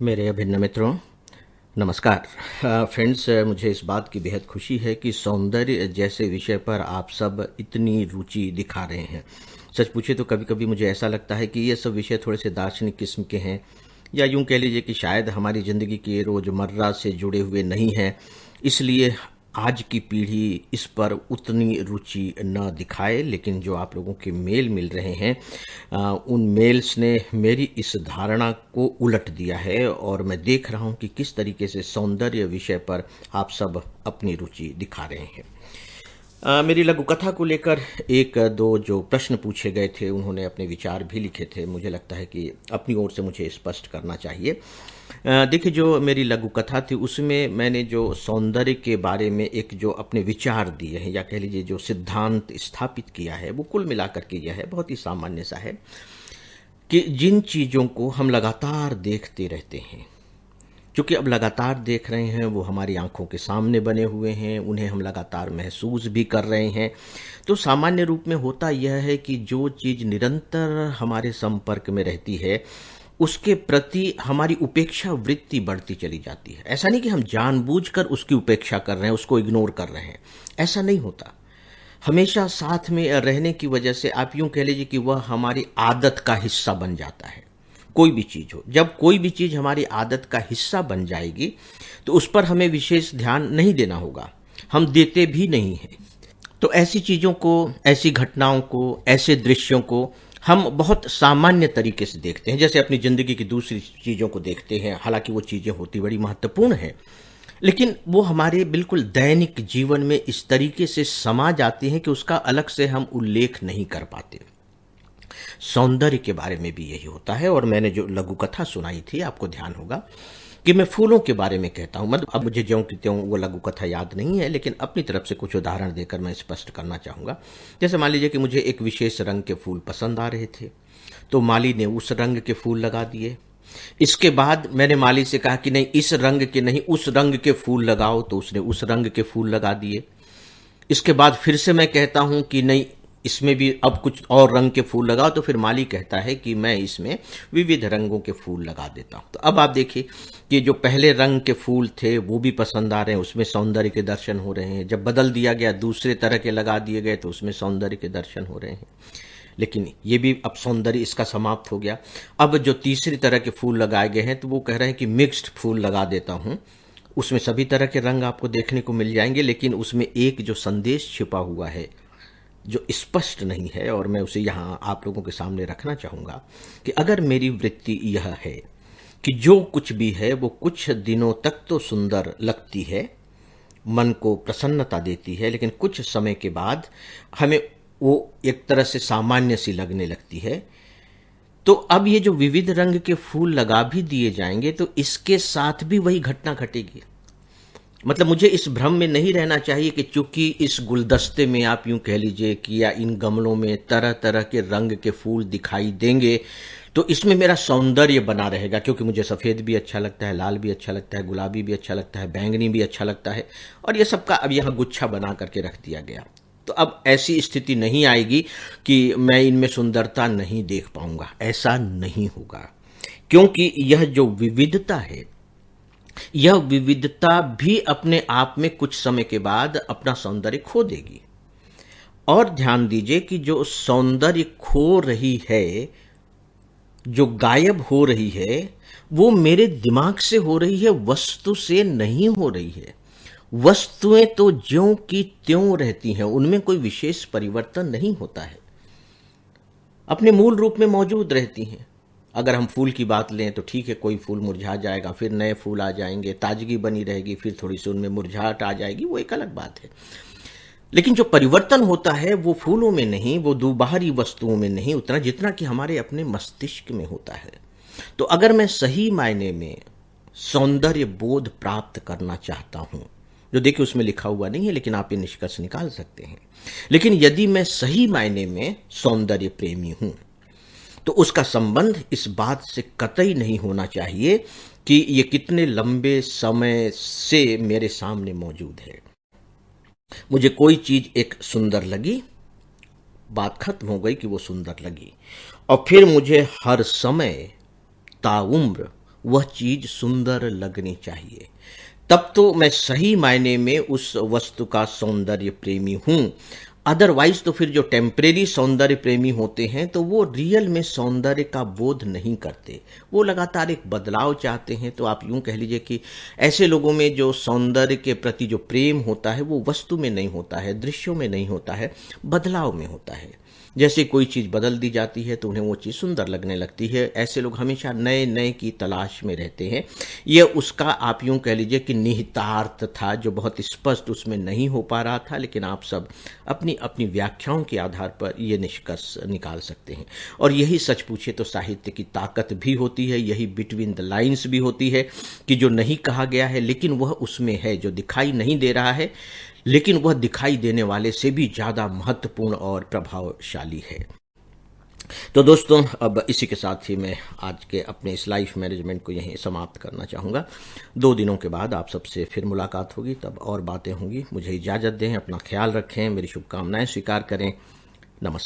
मेरे अभिन्न मित्रों, नमस्कार। फ्रेंड्स, मुझे इस बात की बेहद खुशी है कि सौंदर्य जैसे विषय पर आप सब इतनी रुचि दिखा रहे हैं। सच पूछे तो कभी कभी मुझे ऐसा लगता है कि ये सब विषय थोड़े से दार्शनिक किस्म के हैं, या यूं कह लीजिए कि शायद हमारी ज़िंदगी के रोज़मर्रा से जुड़े हुए नहीं हैं, इसलिए आज की पीढ़ी इस पर उतनी रुचि न दिखाए। लेकिन जो आप लोगों के मेल मिल रहे हैं, उन मेल्स ने मेरी इस धारणा को उलट दिया है, और मैं देख रहा हूं कि किस तरीके से सौंदर्य विषय पर आप सब अपनी रुचि दिखा रहे हैं। मेरी लघु कथा को लेकर एक दो जो प्रश्न पूछे गए थे, उन्होंने अपने विचार भी लिखे थे। मुझे लगता है कि अपनी ओर से मुझे स्पष्ट करना चाहिए। देखिए, जो मेरी लघु कथा थी उसमें मैंने जो सौंदर्य के बारे में एक जो अपने विचार दिए हैं, या कह लीजिए जो सिद्धांत स्थापित किया है, वो कुल मिलाकर के यह है, बहुत ही सामान्य सा है कि जिन चीज़ों को हम लगातार देखते रहते हैं, चूँकि अब लगातार देख रहे हैं, वो हमारी आँखों के सामने बने हुए हैं, उन्हें हम लगातार महसूस भी कर रहे हैं, तो सामान्य रूप में होता यह है कि जो चीज़ निरंतर हमारे संपर्क में रहती है, उसके प्रति हमारी उपेक्षा वृत्ति बढ़ती चली जाती है। ऐसा नहीं कि हम जानबूझकर उसकी उपेक्षा कर रहे हैं, उसको इग्नोर कर रहे हैं, ऐसा नहीं होता। हमेशा साथ में रहने की वजह से आप यूँ कह लीजिए कि वह हमारी आदत का हिस्सा बन जाता है। कोई भी चीज़ हो, जब कोई भी चीज़ हमारी आदत का हिस्सा बन जाएगी, तो उस पर हमें विशेष ध्यान नहीं देना होगा, हम देते भी नहीं हैं। तो ऐसी चीज़ों को, ऐसी घटनाओं को, ऐसे दृश्यों को हम बहुत सामान्य तरीके से देखते हैं, जैसे अपनी ज़िंदगी की दूसरी चीज़ों को देखते हैं। हालांकि वो चीज़ें होती बड़ी महत्वपूर्ण हैं, लेकिन वो हमारे बिल्कुल दैनिक जीवन में इस तरीके से समा जाती हैं कि उसका अलग से हम उल्लेख नहीं कर पाते। सौंदर्य के बारे में भी यही होता है। और मैंने जो लघु कथा सुनाई थी, आपको ध्यान होगा कि मैं फूलों के बारे में कहता हूं। मतलब अब मुझे ज्यों की त्यों वो लघु कथा याद नहीं है, लेकिन अपनी तरफ से कुछ उदाहरण देकर मैं स्पष्ट करना चाहूंगा। जैसे मान लीजिए कि मुझे एक विशेष रंग के फूल पसंद आ रहे थे, तो माली ने उस रंग के फूल लगा दिए। इसके बाद मैंने माली से कहा कि नहीं, इस रंग के नहीं, उस रंग के फूल लगाओ, तो उसने उस रंग के फूल लगा दिए। इसके बाद फिर से मैं कहता हूं कि नहीं, इसमें भी अब कुछ और रंग के फूल लगाओ, तो फिर माली कहता है कि मैं इसमें विविध रंगों के फूल लगा देता हूं। तो अब आप देखिए कि जो पहले रंग के फूल थे वो भी पसंद आ रहे हैं, उसमें सौंदर्य के दर्शन हो रहे हैं। जब बदल दिया गया, दूसरे तरह के लगा दिए गए, तो उसमें सौंदर्य के दर्शन हो रहे हैं। लेकिन ये भी अब सौंदर्य इसका समाप्त हो गया। अब जो तीसरी तरह के फूल लगाए गए हैं, तो वो कह रहे हैं कि मिक्स्ड फूल लगा देता हूं, उसमें सभी तरह के रंग आपको देखने को मिल जाएंगे, लेकिन उसमें एक जो संदेश छिपा हुआ है जो स्पष्ट नहीं है, और मैं उसे यहाँ आप लोगों के सामने रखना चाहूँगा कि अगर मेरी वृत्ति यह है कि जो कुछ भी है वो कुछ दिनों तक तो सुंदर लगती है, मन को प्रसन्नता देती है, लेकिन कुछ समय के बाद हमें वो एक तरह से सामान्य सी लगने लगती है, तो अब ये जो विविध रंग के फूल लगा भी दिए जाएंगे, तो इसके साथ भी वही घटना घटेगी। मतलब मुझे इस भ्रम में नहीं रहना चाहिए कि चूंकि इस गुलदस्ते में, आप यूं कह लीजिए कि, या इन गमलों में तरह तरह के रंग के फूल दिखाई देंगे, तो इसमें मेरा सौंदर्य बना रहेगा। क्योंकि मुझे सफ़ेद भी अच्छा लगता है, लाल भी अच्छा लगता है, गुलाबी भी अच्छा लगता है, बैंगनी भी अच्छा लगता है, और ये सबका अब यहाँ गुच्छा बना करके रख दिया गया। तो अब ऐसी स्थिति नहीं आएगी कि मैं इनमें सुंदरता नहीं देख पाऊंगा, ऐसा नहीं होगा। क्योंकि यह जो विविधता है, यह विविधता भी अपने आप में कुछ समय के बाद अपना सौंदर्य खो देगी। और ध्यान दीजिए कि जो सौंदर्य खो रही है, जो गायब हो रही है, वो मेरे दिमाग से हो रही है, वस्तु से नहीं हो रही है। वस्तुएं तो ज्यों की त्यों रहती हैं, उनमें कोई विशेष परिवर्तन नहीं होता है, अपने मूल रूप में मौजूद रहती हैं। अगर हम फूल की बात लें तो ठीक है, कोई फूल मुरझा जाएगा, फिर नए फूल आ जाएंगे, ताजगी बनी रहेगी, फिर थोड़ी सी उनमें मुरझाहट आ जाएगी, वो एक अलग बात है। लेकिन जो परिवर्तन होता है वो फूलों में नहीं, वो बाहरी वस्तुओं में नहीं उतना, जितना कि हमारे अपने मस्तिष्क में होता है। तो अगर मैं सही मायने में सौंदर्य बोध प्राप्त करना चाहता हूं, जो देखिए उसमें लिखा हुआ नहीं है, लेकिन आप ये निष्कर्ष निकाल सकते हैं, लेकिन यदि मैं सही मायने में सौंदर्य प्रेमी हूं, तो उसका संबंध इस बात से कतई नहीं होना चाहिए कि ये कितने लंबे समय से मेरे सामने मौजूद है। मुझे कोई चीज एक सुंदर लगी, बात खत्म हो गई कि वो सुंदर लगी, और फिर मुझे हर समय ताउम्र वह चीज सुंदर लगनी चाहिए। तब तो मैं सही मायने में उस वस्तु का सौंदर्य प्रेमी हूं। अदरवाइज तो फिर जो टेम्परेरी सौंदर्य प्रेमी होते हैं तो वो रियल में सौंदर्य का बोध नहीं करते। वो लगातार एक बदलाव चाहते हैं। तो आप यूं कह लीजिए कि ऐसे लोगों में जो सौंदर्य के प्रति जो प्रेम होता है वो वस्तु में नहीं होता है, दृश्यों में नहीं होता है, बदलाव में होता है। जैसे कोई चीज़ बदल दी जाती है तो उन्हें वो चीज़ सुंदर लगने लगती है। ऐसे लोग हमेशा नए नए की तलाश में रहते हैं। ये उसका आप यूं कह लीजिए कि निहितार्थ था जो बहुत स्पष्ट उसमें नहीं हो पा रहा था, लेकिन आप सब अपनी अपनी व्याख्याओं के आधार पर ये निष्कर्ष निकाल सकते हैं। और यही सच पूछे तो साहित्य की ताकत भी होती है, यही बिटवीन द लाइन्स भी होती है कि जो नहीं कहा गया है लेकिन वह उसमें है, जो दिखाई नहीं दे रहा है लेकिन वह दिखाई देने वाले से भी ज़्यादा महत्वपूर्ण और प्रभावशाली है। तो दोस्तों, अब इसी के साथ ही मैं आज के अपने इस लाइफ मैनेजमेंट को यहीं समाप्त करना चाहूँगा। 2 दिनों के बाद आप सबसे फिर मुलाकात होगी, तब और बातें होंगी। मुझे इजाज़त दें, अपना ख्याल रखें, मेरी शुभकामनाएं स्वीकार करें। नमस्कार।